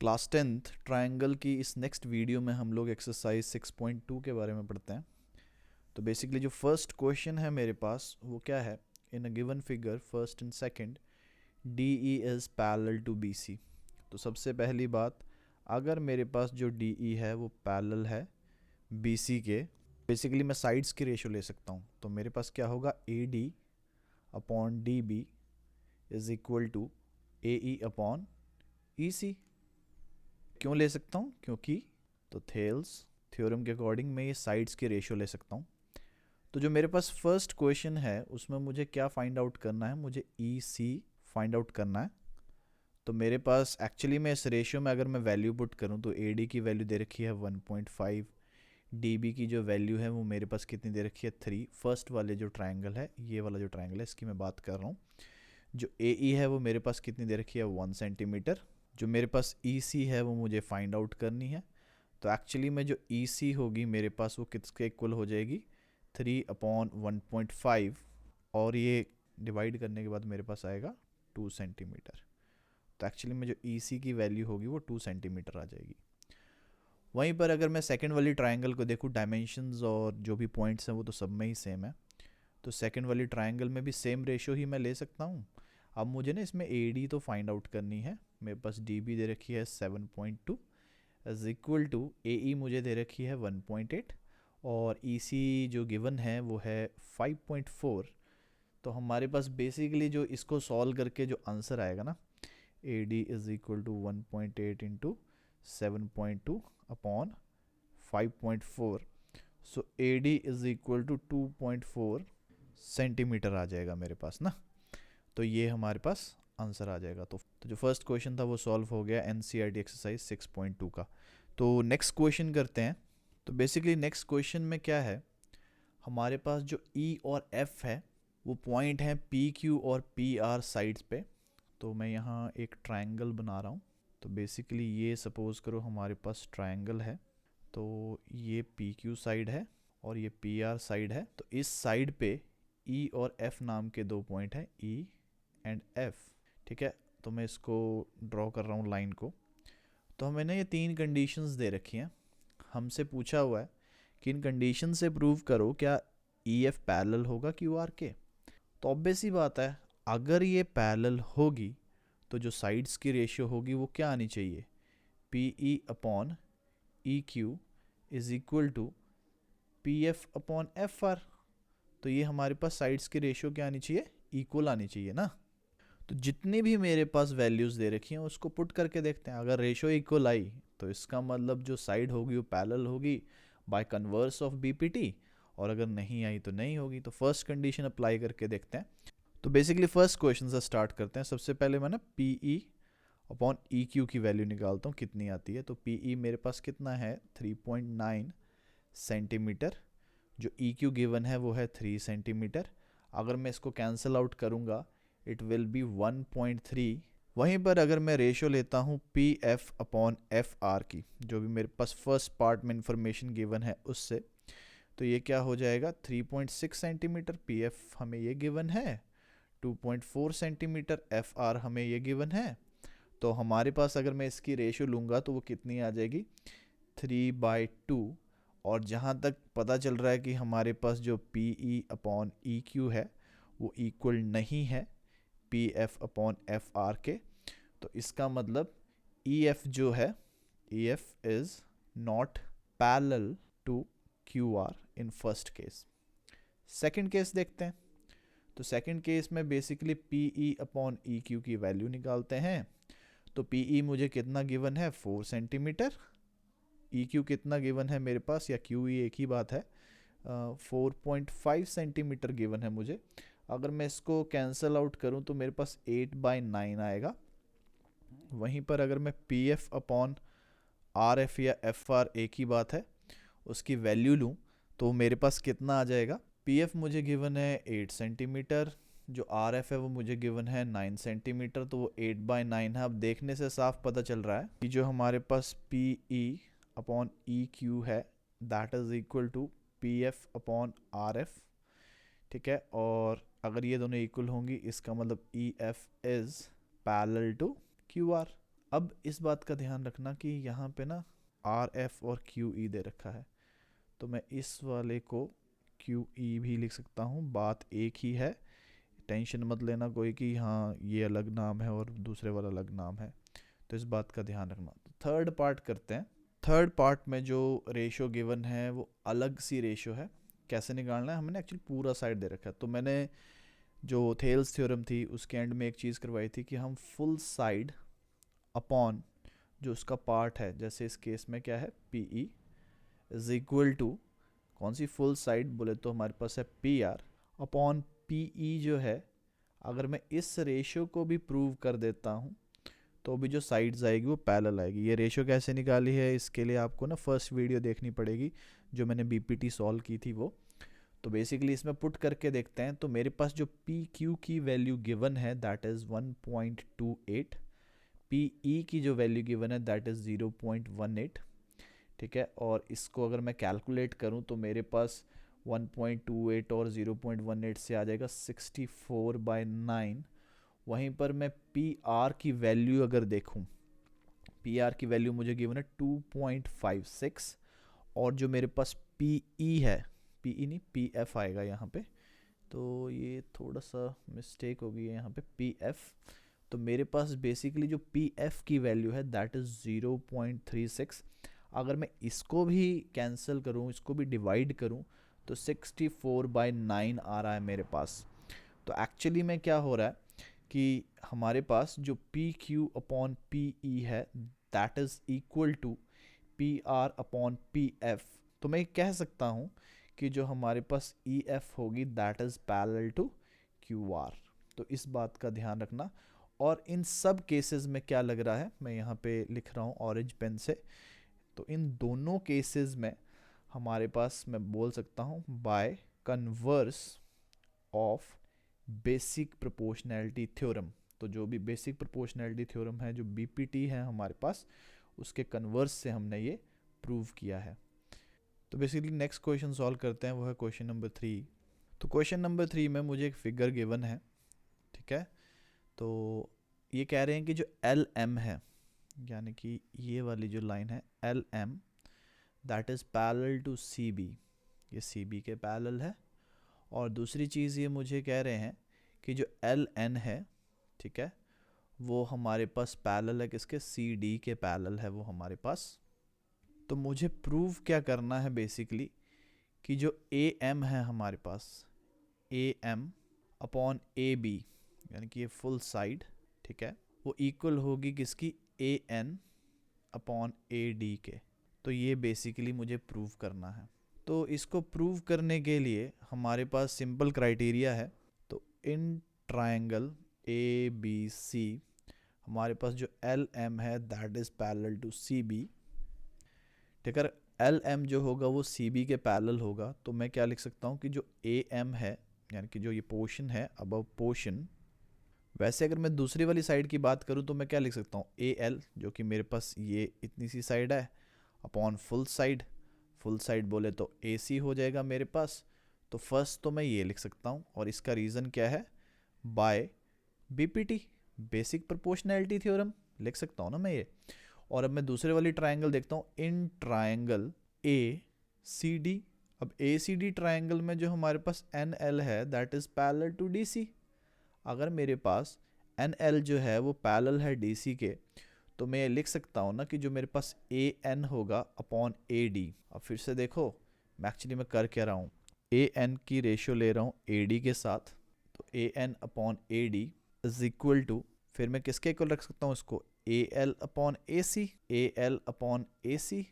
Class 10th triangle की इस next video में हम लोग एक्सरसाइज 6.2 के बारे में पढ़ते हैं। तो बेसिकली जो फर्स्ट क्वेश्चन है मेरे पास वो क्या है, in a given figure first and second D E is parallel to B C. तो सबसे पहली बात, अगर मेरे पास जो डी ई है वो पैरेलल है बी सी के, बेसिकली मैं साइड्स की रेशो ले सकता हूँ। तो मेरे पास क्या होगा, A D upon D B is equal to A E upon E C. क्यों ले सकता हूँ? क्योंकि तो थेल्स थ्योरम के अकॉर्डिंग मैं ये साइड्स की रेशियो ले सकता हूँ। तो जो मेरे पास फर्स्ट क्वेश्चन है उसमें मुझे क्या फाइंड आउट करना है, मुझे ई सी फाइंड आउट करना है। तो मेरे पास एक्चुअली में इस रेशियो में अगर मैं वैल्यू पुट करूँ तो ए डी की वैल्यू दे रखी है 1.5, डी बी की जो वैल्यू है वो मेरे पास कितनी दे रखी है 3। फर्स्ट वाले जो ट्राइंगल है, ये वाला जो ट्राइंगल है इसकी मैं बात कर रहा हूँ। जो ए ई है वो मेरे पास कितनी दे रखी है 1 सेंटीमीटर। जो मेरे पास ई सी है वो मुझे फाइंड आउट करनी है। तो एक्चुअली में जो ई सी होगी मेरे पास वो किसके इक्वल हो जाएगी, 3/1.5, और ये डिवाइड करने के बाद मेरे पास आएगा 2 सेंटीमीटर। तो एक्चुअली में जो ई सी की वैल्यू होगी वो 2 सेंटीमीटर आ जाएगी। वहीं पर अगर मैं सेकंड वाली ट्रायंगल को देखूँ, डायमेंशंस और जो भी पॉइंट्स हैं वो तो सब में ही सेम है। तो सेकंड वाली ट्रायंगल में भी सेम रेशियो ही मैं ले सकता हूँ। अब मुझे ना इसमें ए डी तो फाइंड आउट करनी है। मेरे पास डी बी दे रखी है 7.2 इज इक्वल टू ए ई मुझे दे रखी है 1.8, और ई सी जो गिवन है वो है 5.4। तो हमारे पास बेसिकली जो इसको सॉल्व करके जो आंसर आएगा ना, A D is equal to 1.8 into 7.2 upon 5.4। So A D is equal to 2.4 centimetre आ जाएगा मेरे पास ना। तो ये हमारे पास आंसर आ जाएगा। तो जो फर्स्ट क्वेश्चन था वो सॉल्व हो गया एनसीईआरटी एक्सरसाइज 6.2 का। तो नेक्स्ट क्वेश्चन करते हैं। तो बेसिकली नेक्स्ट क्वेश्चन में क्या है, हमारे पास जो ई और एफ है वो पॉइंट हैं पी क्यू और पी आर साइड्स पे। तो मैं यहाँ एक ट्रायंगल बना रहा हूँ। तो बेसिकली ये सपोज करो हमारे पास ट्रायंगल है। तो ये पी क्यू साइड है और ये पी आर साइड है। तो इस साइड पे ई और एफ नाम के दो पॉइंट हैं, ई एंड एफ। ठीक है, तो मैं इसको ड्रॉ कर रहा हूँ लाइन को। तो हमें ना ये तीन कंडीशंस दे रखी हैं। हमसे पूछा हुआ है कि इन कंडीशन से प्रूव करो क्या ई एफ पैरेलल होगा क्यू आर के। तो ऑब्वियस ही बात है, अगर ये पैरेलल होगी तो जो साइड्स की रेशियो होगी वो क्या आनी चाहिए, P E upon E Q is equal to P F upon F R. तो ये हमारे पास साइड्स की रेशियो क्या आनी चाहिए, इक्वल आनी चाहिए ना। तो जितनी भी मेरे पास वैल्यूज़ दे रखी हैं उसको पुट करके देखते हैं। अगर रेशो इक्वल आई तो इसका मतलब जो साइड होगी वो पैरेलल होगी बाय कन्वर्स ऑफ बीपीटी, और अगर नहीं आई तो नहीं होगी। तो फर्स्ट कंडीशन अप्लाई करके देखते हैं। तो बेसिकली फर्स्ट क्वेश्चन से स्टार्ट करते हैं। सबसे पहले मैं ना P E upon E Q की वैल्यू निकालता हूँ कितनी आती है। तो पी ई मेरे पास कितना है 3.9 सेंटीमीटर। जो ई क्यू गिवन है वो है 3 सेंटीमीटर। अगर मैं इसको कैंसिल आउट करूँगा इट विल बी 1.3। वहीं पर अगर मैं रेशो लेता हूँ P F upon F are की, जो भी मेरे पास फर्स्ट पार्ट में इंफॉर्मेशन गिवन है उससे, तो ये क्या हो जाएगा 3.6 सेंटीमीटर। पी एफ हमें ये गिवन है 2.4 सेंटीमीटर, एफ आर हमें ये गिवन है। तो हमारे पास अगर मैं इसकी रेशो लूँगा तो वो कितनी आ जाएगी 3/2। और जहाँ तक पता चल रहा है कि हमारे पास जो P E upon E Q है वो इक्वल नहीं है P F upon F R के। तो इसका मतलब ई एफ जो है, E F is not parallel to Q R in first case. Second case देखते हैं। तो सेकेंड केस में basically P E upon E Q की वैल्यू निकालते हैं। तो पी ई मुझे कितना गिवन है 4 सेंटीमीटर, ई क्यू कितना गिवन है मेरे पास, या क्यू ई एक ही बात है, 4.5 सेंटीमीटर गिवन है मुझे। अगर मैं इसको कैंसिल आउट करूं तो मेरे पास 8/9 आएगा। वहीं पर अगर मैं P F upon R F या एफ आर एक ही बात है उसकी वैल्यू लूं तो मेरे पास कितना आ जाएगा, पी एफ मुझे गिवन है 8 सेंटीमीटर, जो आर एफ है वो मुझे गिवन है 9 सेंटीमीटर, तो वो 8/9 है। अब देखने से साफ पता चल रहा है कि जो हमारे पास P E upon E Q है that is equal to P F upon R F. ठीक है, और अगर ये दोनों इक्वल होंगी इसका मतलब E F is parallel to Q R. अब इस बात का ध्यान रखना कि यहाँ पे ना आर एफ और क्यू ई दे रखा है, तो मैं इस वाले को क्यू ई भी लिख सकता हूँ, बात एक ही है, टेंशन मत लेना कोई कि हाँ ये अलग नाम है और दूसरे वाला अलग नाम है, तो इस बात का ध्यान रखना। तो थर्ड पार्ट करते हैं। थर्ड पार्ट में जो रेशो गिवन है वो अलग सी रेशो है, कैसे निकालना है, हमने एक्चुअली पूरा साइड दे रखा है। तो मैंने जो थेल्स थ्योरम थी उसके एंड में एक चीज़ करवाई थी कि हम फुल साइड अपॉन जो उसका पार्ट है, जैसे इस केस में क्या है P E is equal to कौन सी फुल साइड बोले तो हमारे पास है P R upon P E जो है, अगर मैं इस रेशो को भी प्रूव कर देता हूँ तो भी जो साइड्स आएगी वो पैरेलल आएगी। ये रेशो कैसे निकाली है इसके लिए आपको ना फर्स्ट वीडियो देखनी पड़ेगी जो मैंने बीपीटी सॉल्व की थी वो। तो बेसिकली इसमें पुट करके देखते हैं, तो मेरे पास जो पी क्यू की वैल्यू गिवन है दैट इज़ 1.28, पी ई की जो वैल्यू गिवन है दैट इज़ 0.18, ठीक है। और इसको अगर मैं कैलकुलेट करूं तो मेरे पास 1.28 और 0.18 से आ जाएगा 64/9। वहीं पर मैं पी आर की वैल्यू अगर देखूं, पी आर की वैल्यू मुझे गिवन है 2.56, और जो मेरे पास पी ई है, पी ई नहीं पी एफ आएगा यहाँ पे, तो ये थोड़ा सा मिस्टेक हो गई है यहाँ पे, पी एफ। तो मेरे पास बेसिकली जो पी एफ की वैल्यू है दैट इज़ 0.36। अगर मैं इसको भी कैंसिल करूँ, इसको भी डिवाइड करूँ, तो 64/9 आ रहा है मेरे पास। तो एक्चुअली में क्या हो रहा है कि हमारे पास जो P Q upon P E है that is equal to P R upon P F. तो मैं कह सकता हूँ कि जो हमारे पास ई एफ होगी that is parallel to Q R. तो इस बात का ध्यान रखना। और इन सब केसेस में क्या लग रहा है, मैं यहाँ पे लिख रहा हूँ ऑरेंज पेन से, तो इन दोनों केसेस में हमारे पास मैं बोल सकता हूँ bye converse of basic proportionality theorem. तो जो भी बेसिक प्रोपोर्शनैलिटी थ्योरम है जो बीपीटी है हमारे पास, उसके कन्वर्स से हमने ये प्रूव किया है। तो बेसिकली नेक्स्ट क्वेश्चन सॉल्व करते हैं, वो है क्वेश्चन नंबर 3। तो क्वेश्चन नंबर 3 में मुझे एक फिगर गिवन है, ठीक है। तो ये कह रहे हैं कि जो एल एम है, यानी कि ये वाली जो लाइन है L M that is parallel to C B, ये सी बी के पैरेलल है। और दूसरी चीज़ ये मुझे कह रहे हैं कि जो एल एन है, ठीक है, वो हमारे पास पैरेलल है किसके, सी डी के पैरेलल है वो हमारे पास। तो मुझे प्रूव क्या करना है बेसिकली कि जो ए एम है हमारे पास, A M upon A B, यानी कि ये फुल साइड, ठीक है, वो इक्वल होगी किसकी, ए एन अपॉन ए डी के। तो ये बेसिकली मुझे प्रूव करना है। तो इसको प्रूव करने के लिए हमारे पास सिंपल क्राइटेरिया है। तो इन ट्रायंगल ए बी सी हमारे पास जो एल एम है that is parallel to C B, ठीक है। एल एम जो होगा वो सी बी के पैरेलल होगा, तो मैं क्या लिख सकता हूँ कि जो ए एम है, यानी कि जो ये पोर्शन है अबव पोर्शन, वैसे अगर मैं दूसरी वाली साइड की बात करूँ तो मैं क्या लिख सकता हूँ, ए एल जो कि मेरे पास ये इतनी सी साइड है upon full side, full side बोले तो ए सी हो जाएगा मेरे पास। तो फर्स्ट तो मैं ये लिख सकता हूँ, और इसका रीज़न क्या है, by BPT basic proportionality theorem लिख सकता हूँ ना मैं ये। और अब मैं दूसरे वाली ट्रायंगल देखता हूँ, in triangle A C D. अब ए सी डी ट्रायंगल में जो हमारे पास एन एल है that is parallel to D C. अगर मेरे पास एन एल जो है वो पैरेलल है डी सी के, तो मैं लिख सकता हूँ ना कि जो मेरे पास ए एन होगा अपॉन ए डी। अब फिर से देखो मैं एक्चुअली मैं कर क्या रहा हूँ, ए एन की रेशियो ले रहा हूँ ए डी के साथ, तो A N upon A D is equal to, फिर मैं किसके इक्वल रख सकता हूँ इसको, A L upon A C, A L upon A C,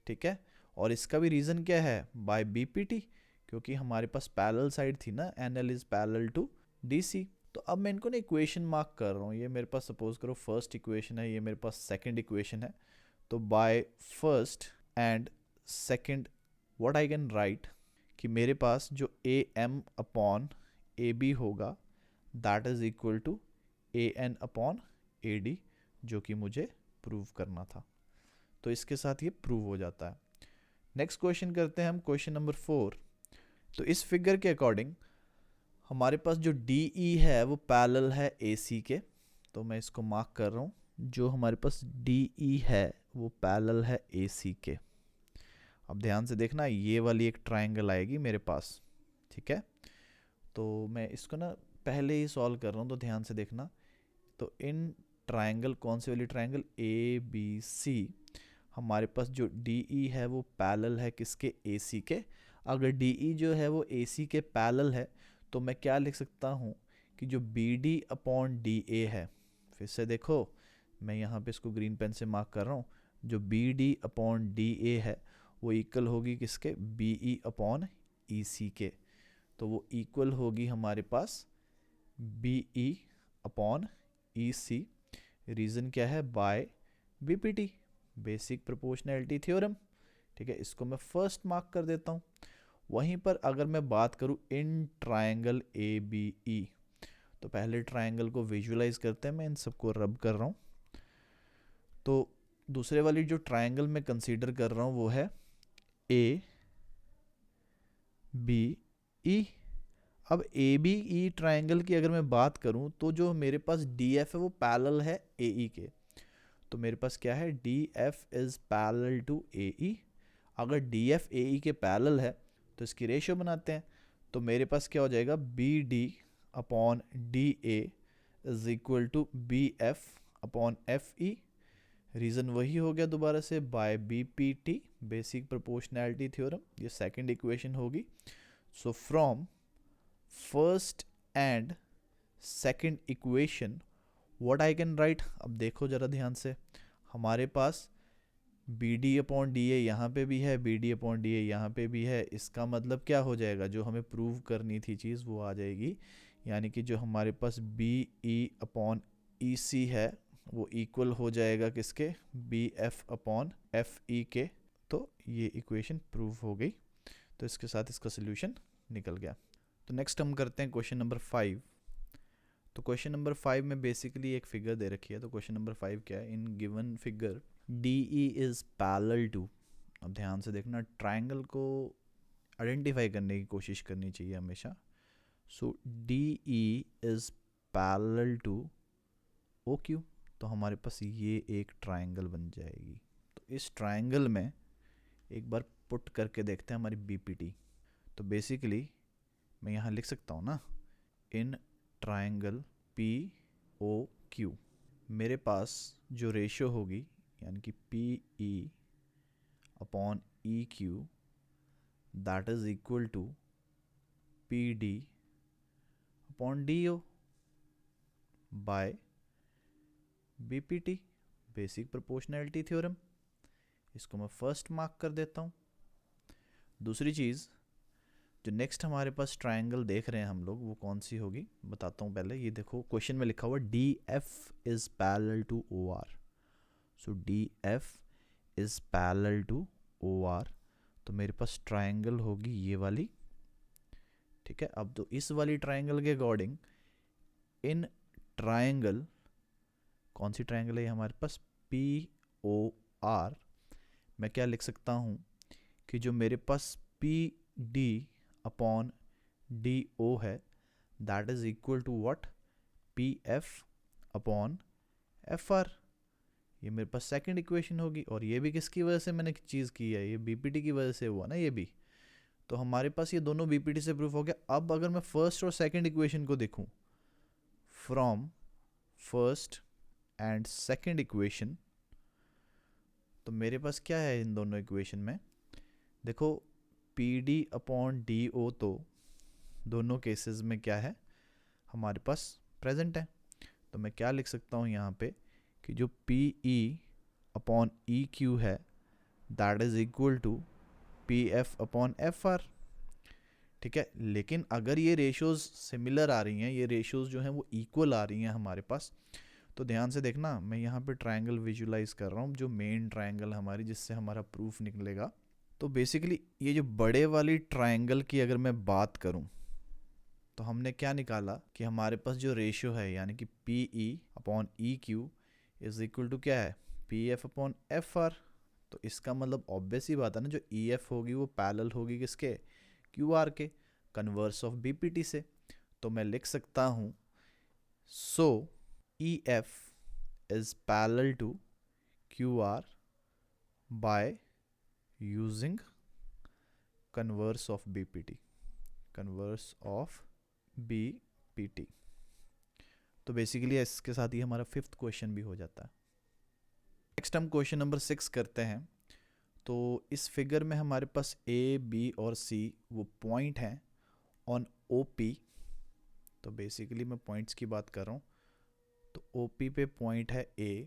ठीक है। और इसका भी रीज़न क्या है, बाय बी पी टी, क्योंकि हमारे पास पैरेलल साइड थी ना, N L is parallel to D C. तो अब मैं इनको ना इक्वेशन मार्क कर रहा हूँ, ये मेरे पास सपोज करो फर्स्ट इक्वेशन है, ये मेरे पास सेकंड इक्वेशन है। तो by first and second what I can write कि मेरे पास जो A M upon A B होगा that is equal to A N upon A D, जो कि मुझे प्रूव करना था। तो इसके साथ ये प्रूव हो जाता है। नेक्स्ट क्वेश्चन करते हैं हम, क्वेश्चन नंबर 4। तो इस फिगर के अकॉर्डिंग हमारे पास जो डी ई है वो पैरेलल है ए सी के, तो मैं इसको मार्क कर रहा हूँ जो हमारे पास डी ई है वो पैरेलल है ए सी के। अब ध्यान से देखना, ये वाली एक ट्रायंगल आएगी मेरे पास, ठीक है। तो मैं इसको ना पहले ही सॉल्व कर रहा हूँ, तो ध्यान से देखना। तो इन ट्रायंगल, कौन सी वाली ट्रायंगल, ए बी सी, हमारे पास जो डी ई है वो पैरेलल है किसके, ए सी के। अगर डी ई जो है वो ए सी के पैरेलल है तो मैं क्या लिख सकता हूँ कि जो B D upon D A है, फिर से देखो मैं यहाँ पे इसको ग्रीन पेन से मार्क कर रहा हूँ, जो B D upon D A है वो इक्वल होगी किसके, बी ई अपॉन ई सी के। तो वो इक्वल होगी हमारे पास B E upon E C. Reason क्या है, by B P T, basic proportionality theorem, ठीक है। इसको मैं फर्स्ट मार्क कर देता हूँ। वहीं पर अगर मैं बात करूँ in triangle A B E, तो पहले ट्रायंगल को विजुलाइज करते हैं, मैं इन सबको रब कर रहा हूँ। तो दूसरे वाली जो ट्रायंगल मैं कंसीडर कर रहा हूँ वो है ए बी ई। अब ए बी ई ट्रायंगल की अगर मैं बात करूँ तो जो मेरे पास डी एफ है वो पैरेलल है ए ई के। तो मेरे पास क्या है, D F is parallel to A E. अगर डी एफ ए ई के पैरेलल है तो इसकी रेशियो बनाते हैं। तो मेरे पास क्या हो जाएगा, B D upon D A is equal to B F upon F E. Reason वही हो गया दोबारा से, by B P T, basic proportionality theorem. ये सेकंड इक्वेशन होगी। So from first and second equation what I can write. अब देखो ज़रा ध्यान से, हमारे पास B D upon D A यहाँ पर भी है, B D upon D A यहाँ पर भी है। इसका मतलब क्या हो जाएगा, जो हमें प्रूव करनी थी चीज़ वो आ जाएगी। यानी कि जो हमारे पास बी ई अपॉन ई सी है वो इक्वल हो जाएगा किसके, B F upon F E के। तो ये इक्वेशन प्रूव हो गई। तो इसके साथ इसका सोल्यूशन निकल गया। तो नेक्स्ट हम करते हैं क्वेश्चन नंबर 5। तो क्वेश्चन नंबर 5 में बेसिकली एक फिगर दे रखी है। तो क्वेश्चन नंबर 5 क्या है, in given figure D E is parallel to. अब ध्यान से देखना, ट्रायंगल को आइडेंटिफाई करने की कोशिश करनी चाहिए हमेशा। So D E is parallel to O Q. तो हमारे पास ये एक ट्रायंगल बन जाएगी। तो इस ट्रायंगल में एक बार पुट करके देखते हैं हमारी बीपीटी। तो बेसिकली मैं यहाँ लिख सकता हूँ ना, in triangle P O Q मेरे पास जो रेशियो होगी यानी कि P E upon E Q that is equal to P D upon D O by BPT, basic proportionality theorem. इसको मैं फर्स्ट मार्क कर देता हूँ। दूसरी चीज़, जो नेक्स्ट हमारे पास ट्रायंगल देख रहे हैं हम लोग वो कौन सी होगी बताता हूँ पहले। ये देखो क्वेश्चन में लिखा हुआ D F is parallel to O R. So D F is parallel to O R. तो मेरे पास ट्रायंगल होगी ये वाली, ठीक है। अब तो इस वाली ट्रायंगल के अकॉर्डिंग इन ट्रायंगल, कौन सी ट्रायंगल है हमारे पास, पी ओ आर, मैं क्या लिख सकता हूँ कि जो मेरे पास P D upon D O है that is equal to what, P F upon F R. ये मेरे पास सेकंड इक्वेशन होगी। और ये भी किसकी वजह से मैंने चीज़ की है, ये बीपीटी की वजह से हुआ ना ये भी। तो हमारे पास ये दोनों बीपीटी से प्रूफ हो गया। अब अगर मैं फर्स्ट और सेकंड इक्वेशन को देखूं, from first and second equation, तो मेरे पास क्या है इन दोनों इक्वेशन में, देखो P D upon D O तो दोनों केसेस में क्या है हमारे पास प्रेजेंट है। तो मैं क्या लिख सकता हूँ यहाँ पे कि जो P E upon E Q है that is equal to P F upon F R, ठीक है। लेकिन अगर ये रेशियोज सिमिलर आ रही हैं, ये रेशियोज जो हैं वो इक्वल आ रही हैं हमारे पास, तो ध्यान से देखना, मैं यहाँ पे ट्रायंगल विजुलाइज कर रहा हूँ, जो मेन ट्रायंगल हमारी जिससे हमारा प्रूफ निकलेगा। तो बेसिकली ये जो बड़े वाली ट्रायंगल की अगर मैं बात करूँ तो हमने क्या निकाला कि हमारे पास जो रेशियो है यानी कि P E upon E Q is equal to क्या है, P F upon F R. तो इसका मतलब ऑब्वियस ही बात है ना, जो ई एफ होगी वो पैरेलल होगी किसके, क्यू आर के, converse of B P T से। तो मैं लिख सकता हूँ so E F is parallel to QR by using converse of BPT. Converse of BPT. तो बेसिकली इसके साथ ही हमारा 5th क्वेश्चन भी हो जाता है। नेक्स्ट हम क्वेश्चन नंबर 6 करते हैं। तो इस फिगर में हमारे पास A, B और C वो पॉइंट हैं ऑन OP। तो बेसिकली मैं पॉइंट्स की बात कर रहा हूँ। तो OP पे पॉइंट है A,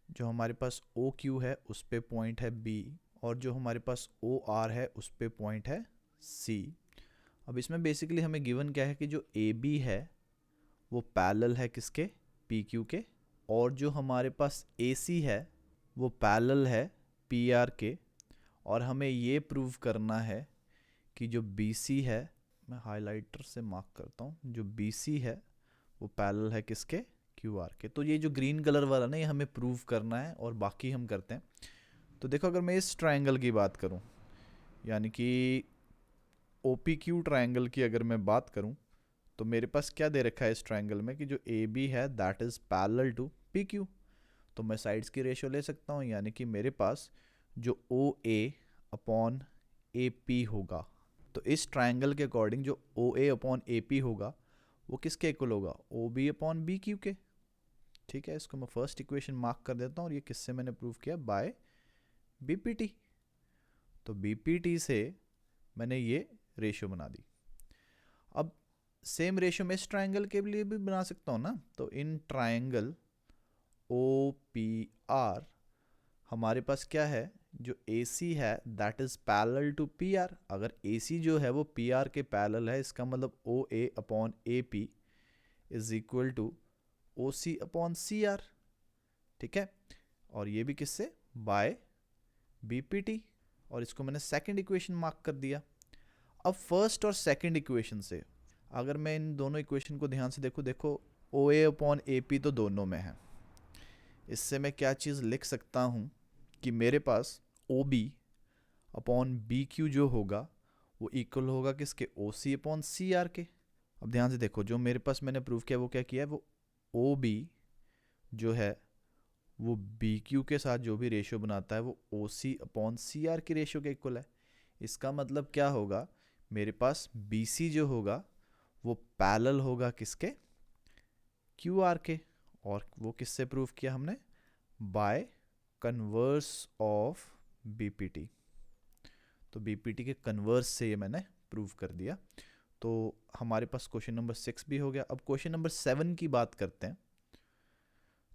जो हमारे पास OQ है उस पे पॉइंट है B, और जो हमारे पास OR है उस पे पॉइंट है C। अब इसमें बेसिकली हमें गिवन क्या है कि जो AB है वो पैरेलल है किसके, PQ के, और जो हमारे पास AC है वो पैरेलल है PR के, और हमें ये प्रूव करना है कि जो BC है, मैं हाइलाइटर से मार्क करता हूँ, जो BC है वो पैरेलल है किसके, QR के। तो ये जो ग्रीन कलर वाला ना ये हमें प्रूव करना है, और बाकी हम करते हैं। तो देखो अगर मैं इस ट्रायंगल की बात करूँ, यानी कि OPQ ट्रायंगल की अगर मैं बात करूँ, तो मेरे पास क्या दे रखा है इस ट्रायंगल में कि जो AB है that is parallel to PQ। तो मैं साइड्स की रेशियो ले सकता हूँ, यानी कि मेरे पास जो OA अपॉन AP होगा, तो इस ट्रायंगल के अकॉर्डिंग जो OA अपॉन AP होगा वो किसके इक्वल होगा, OB अपॉन BQ के। ठीक है, इसको मैं फर्स्ट इक्वेशन मार्क कर देता हूँ, और ये किससे मैंने प्रूव किया, बाय BPT। तो BPT से मैंने ये रेशियो बना दी। अब सेम रेशियो मैं इस ट्रायंगल के लिए भी बना सकता हूँ ना। तो इन ट्रायंगल OPR हमारे पास क्या है, जो AC है that is parallel to PR। अगर AC जो है वो PR के पैरेलल है, इसका मतलब OA upon AP is equal to OC upon CR। ठीक है, और ये भी किससे, बाय BPT, और इसको मैंने सेकंड इक्वेशन मार्क कर दिया। अब फर्स्ट और सेकंड इक्वेशन से अगर मैं इन दोनों इक्वेशन को ध्यान से देखो OA अपॉन AP तो दोनों में है। इससे मैं क्या चीज़ लिख सकता हूँ कि मेरे पास OB अपॉन BQ जो होगा वो इक्वल होगा किसके, OC अपॉन CR के। अब ध्यान से देखो, जो मेरे पास मैंने प्रूव किया वो क्या किया है, वो OB जो है वो BQ के साथ जो भी रेशियो बनाता है वो OC अपॉन CR के रेशियो के इक्वल है। इसका मतलब क्या होगा, मेरे पास BC जो होगा वो पैरेलल होगा किसके, QR के, और वो किससे प्रूव किया हमने, बाय कन्वर्स ऑफ BPT। तो BPT के कन्वर्स से ये मैंने प्रूव कर दिया। तो हमारे पास क्वेश्चन नंबर 6 भी हो गया। अब क्वेश्चन नंबर 7 की बात करते हैं।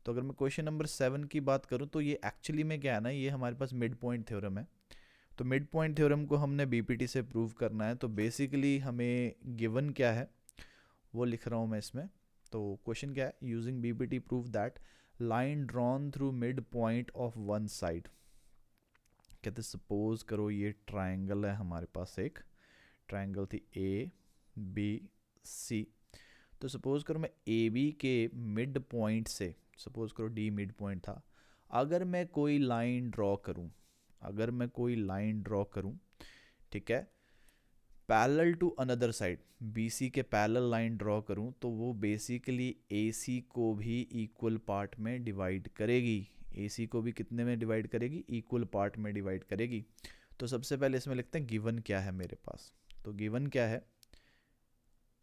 तो अगर मैं क्वेश्चन नंबर 7 की बात करूं तो ये एक्चुअली में क्या है ना, ये हमारे पास मिड पॉइंट थ्योरम है। तो मिड पॉइंट थ्योरम को हमने BPT से प्रूव करना है। तो बेसिकली हमें गिवन क्या है वो लिख रहा हूँ मैं इसमें। तो क्वेश्चन क्या है, using BPT prove that line drawn through mid point of one side. कहते सपोज करो ये ट्रायंगल है, हमारे पास एक ट्रायंगल थी ABC। तो सपोज करो मैं AB के मिड पॉइंट से, सपोज करो D मिड पॉइंट था, अगर मैं कोई लाइन ड्रॉ करूं, ठीक है, parallel to another side, BC के पैरेलल लाइन ड्रॉ करूं, तो वो बेसिकली AC को भी इक्वल पार्ट में डिवाइड करेगी। AC को भी कितने में डिवाइड करेगी, इक्वल पार्ट में डिवाइड करेगी। तो सबसे पहले इसमें लिखते हैं गिवन क्या है मेरे पास। तो गिवन क्या है,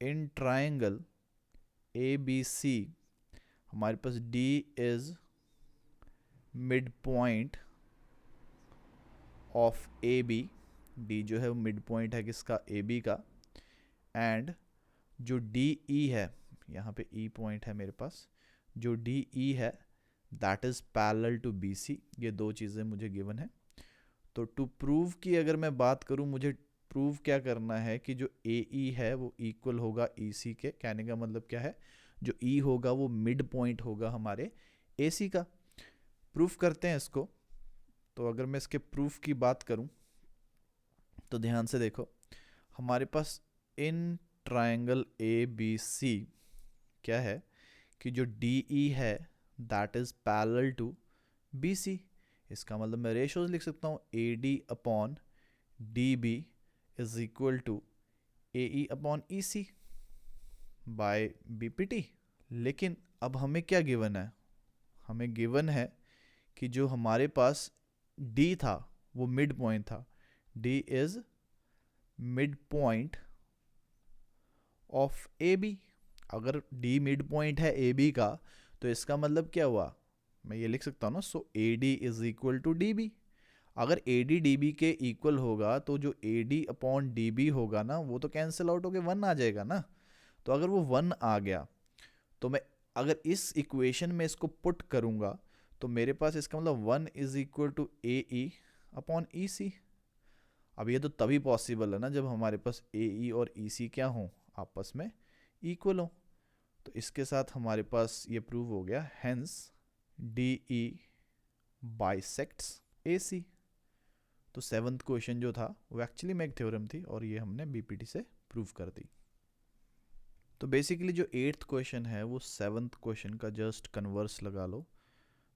इन ट्रायंगल ABC हमारे पास D is mid point of AB। D जो है वो मिड पॉइंट है किसका, AB का, एंड जो DE है, यहाँ पे E पॉइंट है मेरे पास, जो DE है that is parallel to BC। ये दो चीज़ें मुझे गिवन है। तो टू प्रूव की अगर मैं बात करूँ, मुझे प्रूव क्या करना है कि जो AE है वो इक्वल होगा EC के। कहने का मतलब क्या है, जो E होगा वो मिड पॉइंट होगा हमारे AC का। प्रूफ करते हैं इसको। तो अगर मैं इसके प्रूफ की बात करूं तो ध्यान से देखो, हमारे पास इन ट्रायंगल ABC क्या है कि जो DE है that is parallel to BC। इसका मतलब मैं रेशियोज लिख सकता हूँ, AD upon DB is equal to AE upon EC by BPT। लेकिन अब हमें क्या गिवन है, हमें गिवन है कि जो हमारे पास D था वो मिड पॉइंट था, D is mid point of AB। अगर D मिड पॉइंट है AB का तो इसका मतलब क्या हुआ, मैं ये लिख सकता हूँ ना, so AD is equal to DB। अगर AD DB के इक्वल होगा तो जो AD अपॉन DB होगा ना वो तो कैंसिल आउट होके 1 आ जाएगा ना। तो अगर वो 1 आ गया तो मैं अगर इस इक्वेशन में इसको पुट करूंगा तो मेरे पास इसका मतलब 1 is equal to AE upon EC। अब ये तो तभी पॉसिबल है ना जब हमारे पास AE और EC क्या हो, आपस में इक्वल हो। तो इसके साथ हमारे पास ये प्रूव हो गया, हेंस DE बाइसेक्ट्स AC। तो 7th क्वेश्चन जो था वो एक्चुअली में एक थ्योरम थी और ये हमने BPT से प्रूव कर दी। तो बेसिकली जो 8th क्वेश्चन है वो 7th क्वेश्चन का जस्ट कन्वर्स लगा लो।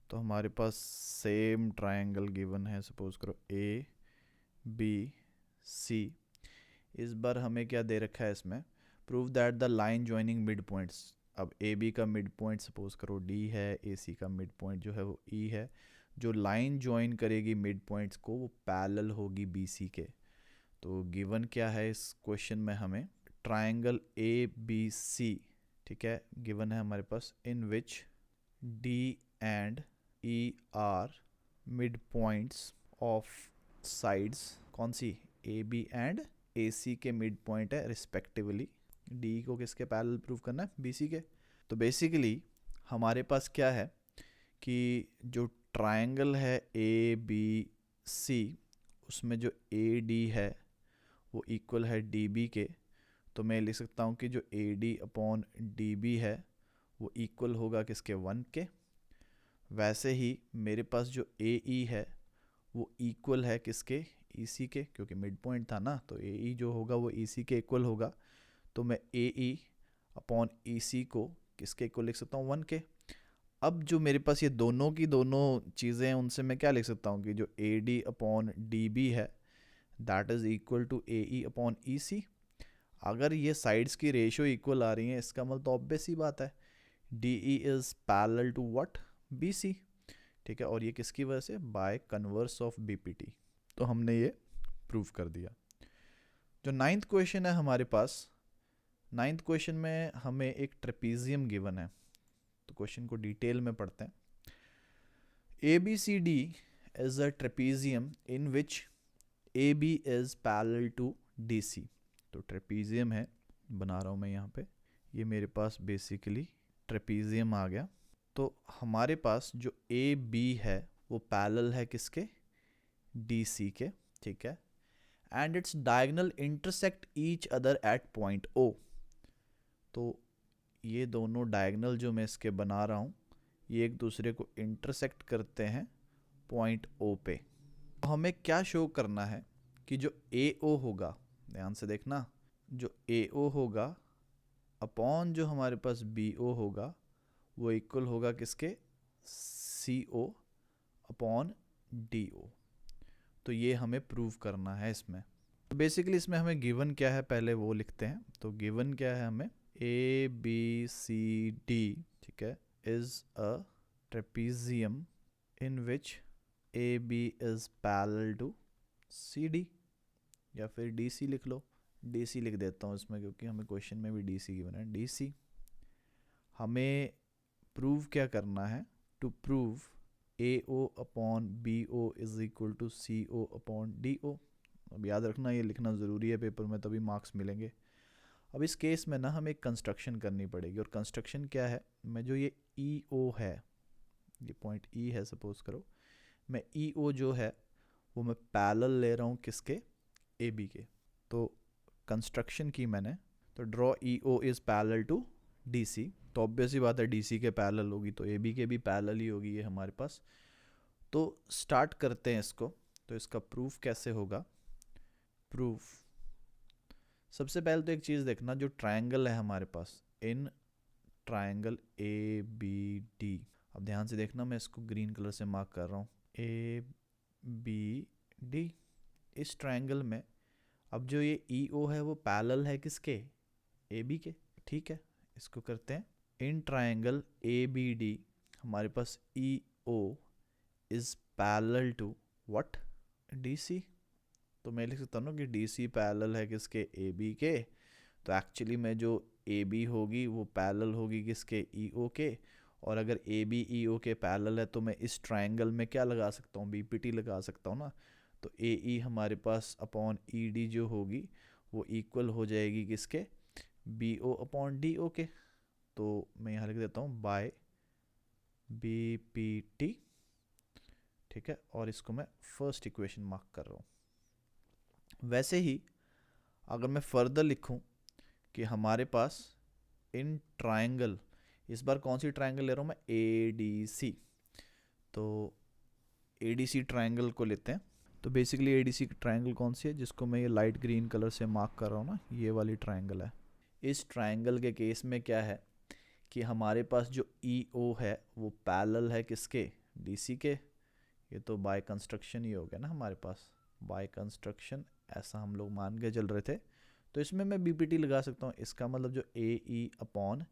तो हमारे पास सेम ट्रायंगल गिवन है, सपोज करो ABC। इस बार हमें क्या दे रखा है इसमें, prove that the line joining mid points. अब AB का मिड पॉइंट सपोज करो D है, AC का मिड पॉइंट जो है वो E है। जो लाइन ज्वाइन करेगी मिड पॉइंट्स को वो पैरेलल होगी BC के। तो गिवन क्या है इस क्वेश्चन में, हमें ट्रायंगल ABC, ठीक है, गिवन है हमारे पास, in which D and E are mid points of sides, कौन सी, AB एंड AC के मिड पॉइंट है रिस्पेक्टिवली। D को किसके पैरेलल प्रूव करना है, BC के। तो बेसिकली हमारे पास क्या है कि जो ट्रायंगल है ABC उसमें जो AD है वो इक्वल है DB के। तो मैं लिख सकता हूँ कि जो AD अपॉन DB है वो इक्वल होगा किसके, 1 के। वैसे ही मेरे पास जो AE है वो इक्वल है किसके, EC के, क्योंकि मिड पॉइंट था ना, तो AE जो होगा वो EC के इक्वल होगा। तो मैं AE अपॉन EC को किसके इक्वल लिख सकता हूँ, 1 के। अब जो मेरे पास ये दोनों की दोनों चीज़ें हैं उनसे मैं क्या लिख सकता हूँ कि जो AD अपॉन DB है that is equal to AE upon EC। अगर ये साइड्स की रेशियो इक्वल आ रही है इसका मतलब तो ऑब्वियस ही बात है DE is parallel to what, BC, ठीक है। और ये किसकी वजह से, बाय कन्वर्स ऑफ BPT। तो हमने ये प्रूव कर दिया। जो 9th क्वेश्चन है हमारे पास, 9th क्वेश्चन में हमें एक ट्रेपीजियम गिवन है। तो क्वेश्चन को डिटेल में पढ़ते हैं। ABCD is a trapezium in which AB is parallel to DC। तो ट्रेपीजियम है, बना रहा हूँ मैं यहाँ पे, ये मेरे पास बेसिकली ट्रेपीजियम आ गया। तो हमारे पास जो AB है वो पैरेलल है किसके, DC के, ठीक है। And its diagonal intersect each other at point O। तो ये दोनों डायगोनल जो मैं इसके बना रहा हूँ ये एक दूसरे को इंटरसेक्ट करते हैं पॉइंट O पे। तो हमें क्या शो करना है कि जो AO होगा, ध्यान से देखना, जो AO होगा अपॉन जो हमारे पास BO होगा वो इक्वल होगा किसके, CO अपॉन DO। तो ये हमें प्रूव करना है इसमें। तो बेसिकली इसमें हमें गिवन क्या है पहले वो लिखते हैं। तो गिवन क्या है हमें, ABCD, ठीक है, is a trapezium in which AB is parallel to CD, या फिर DC लिख लो, DC लिख देता हूँ इसमें क्योंकि हमें क्वेश्चन में भी DC गिवन है। DC हमें प्रूव क्या करना है, to prove AO upon BO is equal to CO upon DO। अब याद रखना ये लिखना ज़रूरी है पेपर में, तभी मार्क्स मिलेंगे। अब इस केस में ना हमें एक कंस्ट्रक्शन करनी पड़ेगी, और कंस्ट्रक्शन क्या है, मैं जो ये EO है, ये पॉइंट E है सपोज करो, मैं EO जो है वो मैं पैरेलल ले रहा हूँ किसके, AB के। तो कंस्ट्रक्शन की मैंने, तो draw EO is parallel to DC। तो ऑब्वियस ही बात है DC के पैरेलल होगी तो AB के भी पैरेलल ही होगी ये हमारे पास। तो स्टार्ट करते हैं इसको। तो इसका प्रूफ कैसे होगा, प्रूफ सबसे पहले तो एक चीज़ देखना, जो ट्रायंगल है हमारे पास, इन ट्रायंगल ABD, अब ध्यान से देखना मैं इसको ग्रीन कलर से मार्क कर रहा हूँ, ABD, इस ट्रायंगल में अब जो ये EO है वो पैरेलल है किसके, AB के, ठीक है। इसको करते हैं इन ट्रायंगल ABD, हमारे पास E O is parallel to what, D C. तो मैं लिख सकता हूँ ना कि डी सी पैरेलल है किसके, ए बी के। तो एक्चुअली में जो ए बी होगी वो पैरेलल होगी किसके, ई ओ के। और अगर ए बी ई ओ के पैरेलल है तो मैं इस ट्रायंगल में क्या लगा सकता हूँ, बी पी टी लगा सकता हूँ ना। तो ए ई हमारे पास अपॉन ई डी जो होगी वो इक्वल हो जाएगी किसके, B O upon D O के। तो मैं यहाँ लिख देता हूँ बाय बी पी टी, ठीक है। और इसको मैं फर्स्ट इक्वेशन मार्क कर रहा हूँ। वैसे ही अगर मैं फर्दर लिखूँ कि हमारे पास इन ट्रायंगल, इस बार कौन सी ट्रायंगल ले रहा हूँ मैं, ए डी सी। तो ए डी सी ट्रायंगल को लेते हैं। तो basically A D C triangle कौन सी है, जिसको मैं ये लाइट ग्रीन कलर से मार्क कर रहा हूँ ना, ये वाली ट्रायंगल है। इस ट्रायंगल के केस में क्या है कि हमारे पास जो ई ओ है वो पैरेलल है किसके, डी सी के। ये तो बाय कंस्ट्रक्शन ही हो गया ना हमारे पास, बाय कंस्ट्रक्शन ऐसा हम लोग मान के चल रहे थे। तो इसमें मैं बी पी टी लगा सकता हूँ। इसका मतलब जो ए ई अपॉन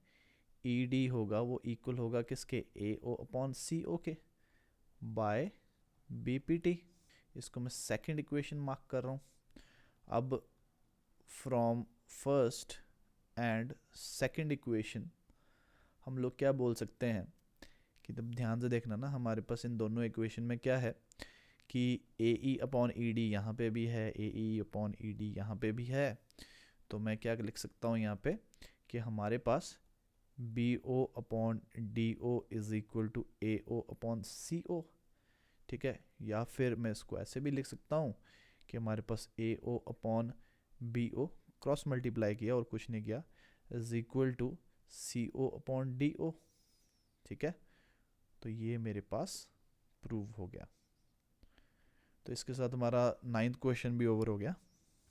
ई डी होगा वो इक्वल होगा किसके, ए ओ अपॉन सी ओ के बाय बी पी टी। इसको मैं सेकेंड इक्वेशन मार्क कर रहा हूँ। अब from first and second equation हम लोग क्या बोल सकते हैं कि तब ध्यान से देखना ना, हमारे पास इन दोनों इक्वेशन में क्या है कि ए ई अपॉन ई डी यहाँ पे भी है, ए ई अपॉन ई डी यहाँ पे भी है। तो मैं क्या लिख सकता हूँ यहाँ पे कि हमारे पास B O upon D O is equal to A O upon C O, ठीक है। या फिर मैं इसको ऐसे भी लिख सकता हूँ कि हमारे पास A O upon B O cross multiply किया और कुछ नहीं किया, is equal to C O upon D O, ठीक है। तो ये मेरे पास प्रूव हो गया। तो इसके साथ हमारा 9th क्वेश्चन भी ओवर हो गया।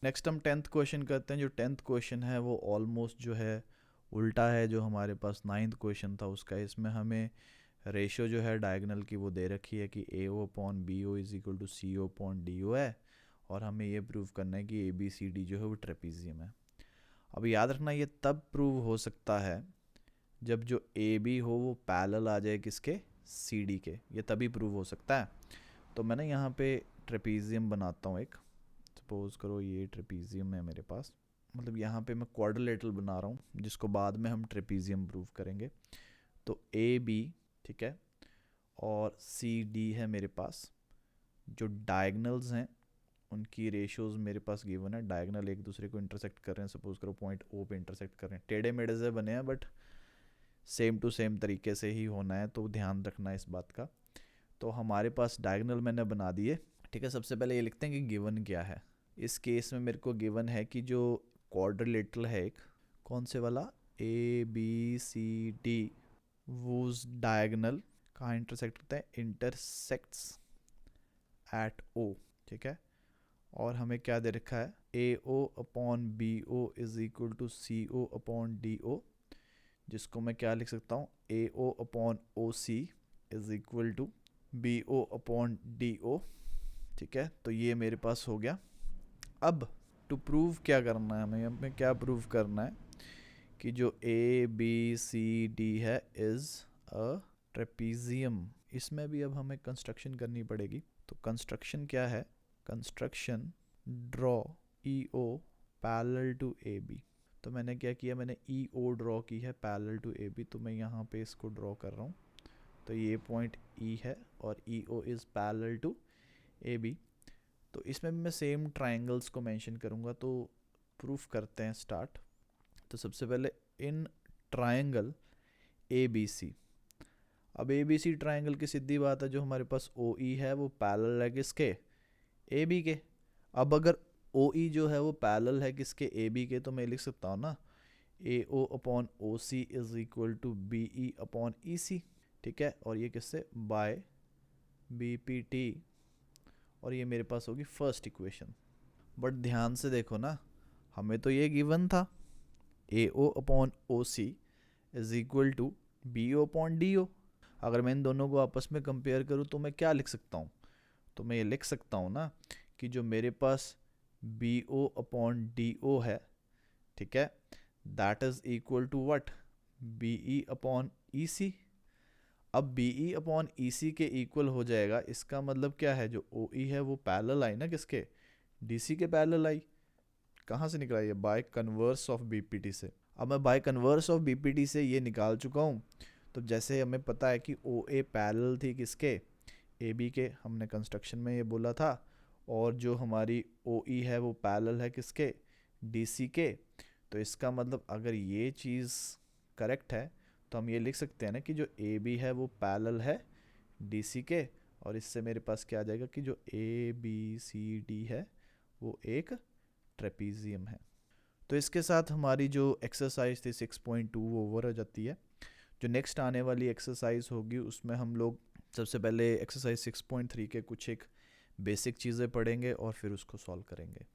नेक्स्ट हम 10th क्वेश्चन करते हैं। जो 10th क्वेश्चन है वो ऑलमोस्ट जो है उल्टा है जो हमारे पास 9th क्वेश्चन था उसका। इसमें हमें रेशियो जो है डायगोनल की वो दे रखी है कि A O upon B O is equal to C O upon D O है, और हमें ये प्रूव करना है कि ए बी सी डी जो है वो ट्रेपीजियम है। अब याद रखना ये तब प्रूव हो सकता है जब जो ए बी हो वो पैरेलल आ जाए किसके, सी डी के, ये तभी प्रूव हो सकता है। तो मैं ना यहाँ पे ट्रेपीजियम बनाता हूँ एक। सपोज करो ये ट्रेपीजियम है मेरे पास, मतलब यहाँ पे मैं क्वाड्रिलेटरल बना रहा हूँ जिसको बाद में हम ट्रेपीजियम प्रूव करेंगे। तो ए बी, ठीक है, और सी डी है मेरे पास। जो डायगनल्स हैं उनकी रेशियोज मेरे पास गिवन है। डायगनल एक दूसरे को इंटरसेक्ट कर रहे हैं, सपोज करो पॉइंट ओ पे इंटरसेक्ट कर रहे हैं। टेढ़े मेढ़े से बने हैं बट सेम टू सेम तरीके से ही होना है, तो ध्यान रखना है इस बात का। तो हमारे पास डायगनल मैंने बना दिए, ठीक है। सबसे पहले ये लिखते हैं कि गिवन क्या है। इस केस में मेरे को गिवन है कि जो क्वाड्रिलेटरल है एक, कौन से वाला, A B C D, whose diagonal कहाँ इंटरसेक्ट करता है, इंटरसेक्ट्स एट ओ, ठीक है। और हमें क्या दे रखा है, A O upon B O is equal to C O upon D O, जिसको मैं क्या लिख सकता हूँ, A O upon O C is equal to B O upon D O, ठीक है। तो ये मेरे पास हो गया। अब टू प्रूव क्या करना है हमें क्या प्रूव करना है कि जो ए बी सी डी है इज़ अ ट्रेपीजियम। इसमें भी अब हमें कंस्ट्रक्शन करनी पड़ेगी। तो कंस्ट्रक्शन क्या है, construction draw E O parallel to A B. तो मैंने क्या किया, मैंने ई ओ ड्रॉ की है पैरेलल टू ए बी। तो मैं यहाँ पे इसको ड्रॉ कर रहा हूँ। तो ये पॉइंट ई है और E O is parallel to A B. तो इसमें भी मैं सेम ट्रायंगल्स को मेंशन करूँगा। तो प्रूफ करते हैं स्टार्ट। तो सबसे पहले इन ट्रायंगल ए बी सी। अब ए बी सी ट्रायंगल की सीधी बात है, जो हमारे पास ओ ई है वो पैरेलल है किसके, ए बी के। अब अगर ओ ई जो है वो पैरेलल है किसके, ए बी के, तो मैं लिख सकता हूँ ना A O upon O C is equal to B E upon E C, ठीक है। और ये किससे, बाय बी पी टी। और ये मेरे पास होगी फर्स्ट इक्वेशन। बट ध्यान से देखो ना, हमें तो ये गिवन था A O upon O C is equal to B O upon D O. अगर मैं इन दोनों को आपस में कंपेयर करूँ तो मैं क्या लिख सकता हूँ, तो मैं ये लिख सकता हूँ ना कि जो मेरे पास B O upon D O है, ठीक है, that is equal to what, B E upon E C. अब बी ई अपॉन ई सी के इक्वल हो जाएगा, इसका मतलब क्या है, जो ओ ई है वो पैरेलल आई ना किसके, डी सी के पैरेलल आई। कहाँ से निकला ये, by converse of B P T से। अब मैं by converse of B P T से ये निकाल चुका हूँ। तो जैसे हमें पता है कि ओ ए पैरेलल थी किसके, ए बी के, हमने कंस्ट्रक्शन में ये बोला था। और जो हमारी ओ ई है वो पैरेलल है किसके, डी सी के। तो इसका मतलब अगर ये चीज़ करेक्ट है तो हम ये लिख सकते हैं ना कि जो ए बी है वो पैरेलल है डी सी के। और इससे मेरे पास क्या आ जाएगा कि जो ए बी सी डी है वो एक ट्रेपीजियम है। तो इसके साथ हमारी जो एक्सरसाइज थी 6.2 वो ओवर हो जाती है। जो नेक्स्ट आने वाली एक्सरसाइज होगी उसमें हम लोग सबसे पहले एक्सरसाइज 6.3 के कुछ एक बेसिक चीज़ें पढ़ेंगे और फिर उसको सॉल्व करेंगे।